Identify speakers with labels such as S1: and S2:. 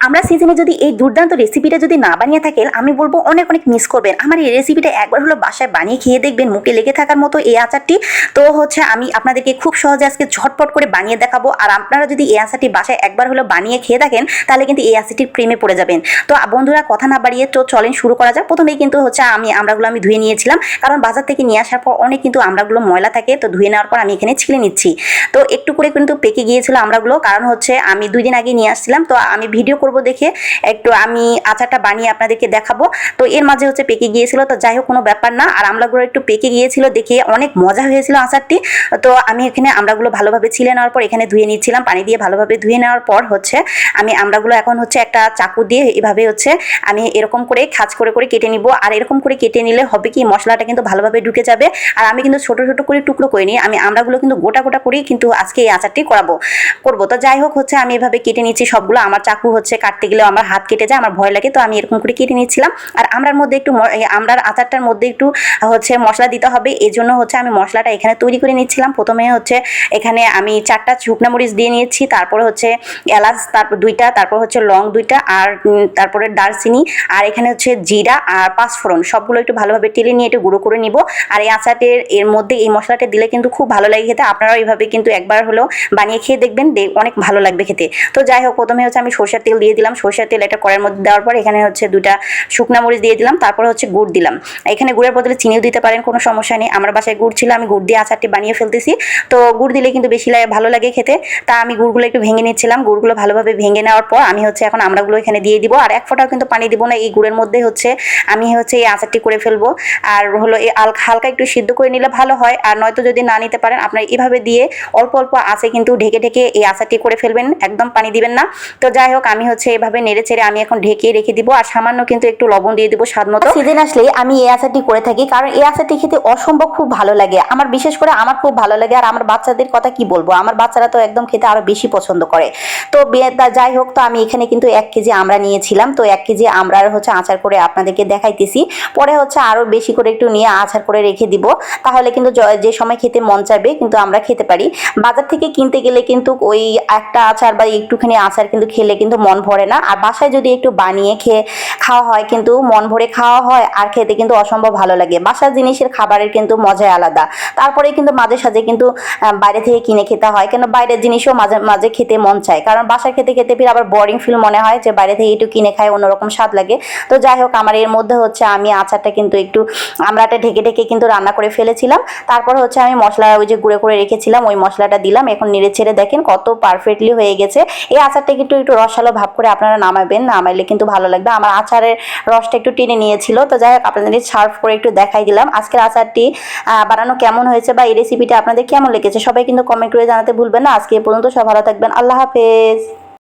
S1: আমরা সিজনে যদি এই দুর্দান্ত রেসিপিটা যদি না বানিয়ে থাকেন, আমি বলবো অনেক অনেক মিস করবেন। আমার এই রেসিপিটা একবার হলো বাসায় বানিয়ে খেয়ে দেখবেন, মুখে লেগে থাকার মতো এই আচারটি। তো আমি আপনাদেরকে খুব সহজে আজকে ঝটপট করে বানিয়ে দেখাবো। আর আপনারা যদি এই আচারটি বাসায় একবার হলো বানিয়ে খেয়ে থাকেন, তাহলে কিন্তু এই আচারটির প্রেমে পড়ে যাবেন। তো বন্ধুরা, কথা না বাড়িয়ে তো চলেন শুরু করা যাক। প্রথমেই কিন্তু আমড়াগুলো আমি ধুয়ে নিয়েছিলাম, কারণ বাজার থেকে নিয়ে আসার পর অনেক কিন্তু আমড়াগুলো ময়লা থাকে। তো ধুয়ে নেওয়ার পর আমি এখানে ছিলে নিচ্ছি। তো একটু করে কিন্তু পেকে গিয়েছিল আমড়াগুলো, কারণ আমি 2 দিন আগে নিয়ে আসছিলাম। তো আমি ভিডিও করব দেখে একটু আমি আচারটা বানিয়ে আপনাদেরকে দেখাবো। তো এর মাঝে পেকে গিয়েছিল। তো যাই হোক, কোনো ব্যাপার না। আর আমড়াগুলো একটু পেকে গিয়েছিল দেখে অনেক মজা হয়েছিল আচারটি। তো আমি এখানে আমড়াগুলো ভালোভাবে ছিলে নেওয়ার পর এখানে ধুয়ে নিচ্ছিলাম, পানি দিয়ে ভালোভাবে ধুয়ে নেওয়ার পর আমি আমড়াগুলো এখন একটা চাকু দিয়ে এভাবে আমি এরকম করে খাঁজ করে করে কেটে নিব। আর এরকম করে কেটে নিলে হবে কি, মশলাটা কিন্তু ভালোভাবে ঢুকে যাবে। আর আমি কিন্তু ছোট ছোট করে টুকরো করে নিই। আমি আমড়াগুলো কিন্তু গোটা গোটা করেই কিন্তু আজকে এই আচারটি করবো। তো যাই হোক, আমি এভাবে কেটে নিচ্ছি সবগুলো। আমার চাকু কাটতে গেলেও আমার হাত কেটে যায়, আমার ভয় লাগে। তো আমি এরকম করে কেটে নিচ্ছিলাম। আর আমড়ার মধ্যে একটু আমড়ার আচারটার মধ্যে একটু মশলা দিতে হবে। এই জন্য আমি মশলাটা এখানে তৈরি করে নিচ্ছিলাম। প্রথমে এখানে আমি 4টা শুকনা মরিচ দিয়ে নিয়েছি, তারপরে এলাচ, তারপর 2টা, তারপর লং 2টা, আর তারপরে দারচিনি, আর এখানে জিরা আর পাঁচফোড়ন, সবগুলো একটু ভালোভাবে টেলে নিয়ে একটু গুঁড়ো করে নিব। আর এই আচারের এর মধ্যে এই মশলাটা দিলে কিন্তু খুব ভালো লাগে খেতে। আপনারাও এইভাবে কিন্তু একবার হলেও বানিয়ে খেয়ে দেখবেন, অনেক ভালো লাগবে খেতে। তো যাই হোক, প্রথমে আমি সরষের তেল দিয়ে দিলাম। সরষের তেল একটা কড়াইয়ের মধ্যে দেওয়ার পর এখানে 2টা শুকনা মরিচ দিয়ে দিলাম। তারপর গুড় দিলাম। এখানে গুড়ের বদলে চিনিও দিতে পারেন, কোনো সমস্যা নেই। আমার বাসায় গুড় ছিল, আমি গুড় দিয়ে আচারটি বানিয়ে ফেলতেছি। তো গুড় দিলে কিন্তু বেশি ভালো লাগে খেতে। তা আমি গুড়গুলো একটু ভেঙে নিচ্ছিলাম। গুড়গুলো ভালোভাবে ভেঙে নেওয়ার পর আমি এখন আমড়াগুলো এখানে দিয়ে দিব। আর এক ফোঁটাও কিন্তু পানি দিব না। এই গুড়ের মধ্যে আমি এই আচারটি করে ফেলবো। আর এই হালকা একটু সিদ্ধ করে নিলে ভালো হয়। আর নয়তো যদি না নিতে পারেন, আপনারা এভাবে দিয়ে অল্প অল্প আছে কিন্তু ঢেকে ঢেকে এই আচারটি করে ফেলবেন, একদম পানি দিবেন না। তো যাই হোক, আমি এভাবে নেড়ে ছেড়ে আমি এখন ঢেকে রেখে দিব। আর সামান্য কিন্তু একটু লবণ দিয়ে দিব স্বাদ মতো। সিজন আসলে আমি এই আচারটি করে থাকি, কারণ এই আচারটি খেতে অসম্ভব খুব ভালো লাগে। আমার বিশেষ করে আমার খুব ভালো লাগে। আর আমার বাচ্চাদের কথা কি বলবো, আমার বাচ্চারা তো একদম খেতে আরো বেশি পছন্দ করে। তো যাই হোক, তো আমি এখানে কিন্তু 1 কেজি আমড়া নিয়েছিলাম। তো 1 কেজি আমড়ার আচার করে আপনাদেরকে দেখাইতেছি। পরে আরো বেশি করে একটু নিয়ে আচার করে রেখে দিব, তাহলে কিন্তু যে সময় খেতে মন চাইবে কিন্তু আমরা খেতে পারি। বাজার থেকে কিনতে গেলে কিন্তু ওই একটা আচার বা একটুখানি আচার কিন্তু খেলে কিন্তু মন ভরে না। আর বাসায় যদি একটু বানিয়ে খাওয়া হয়, কিন্তু মন ভরে খাওয়া হয়, আর খেতে কিন্তু অসম্ভব ভালো লাগে। বাসার জিনিসের খাবারের কিন্তু মজাই আলাদা। তারপরে কিন্তু মাঝে সাঝে কিন্তু বাইরে থেকে কিনে খেতে হয়, কেন বাইরের জিনিসও মাঝে মাঝে খেতে মন চায়। কারণ বাসায় খেতে খেতে ফির আবার বোরিং ফিল মনে হয়, যে বাইরে থেকে একটু কিনে খায়, অন্যরকম স্বাদ লাগে। তো যাই হোক, আমার এর মধ্যে আমি আচারটা কিন্তু একটু আমড়াটা ঢেকে ঢেকে কিন্তু রান্না করে ফেলেছিলাম। তারপর আমি মশলা গুঁড়ো করে রেখেছিলাম, ওই মশলাটা দিলাম। এখন নেড়ে ছেড়ে দেখেন কত পারফেক্টলি হয়ে গেছে। এই আচারটা কিন্তু একটু রসালো ভাব করে আপনারা নামাবেন, নামাইলে কিন্তু ভালো লাগবে। আমার আচারের রসটা একটু টেনে নিয়েছিল। তো যাই হোক, আপনাদের সার্ভ করে একটু দেখাই দিলাম আজকের আচারটি বানানো কেমন হয়েছে, বা এই রেসিপিটা আপনাদের কেমন লেগেছে। সবাই কিন্তু কমেন্ট করে জানাতে ভুলবেন না। আজকে এ পর্যন্ত, সব ভালো থাকবেন। আল্লাহ হাফেজ।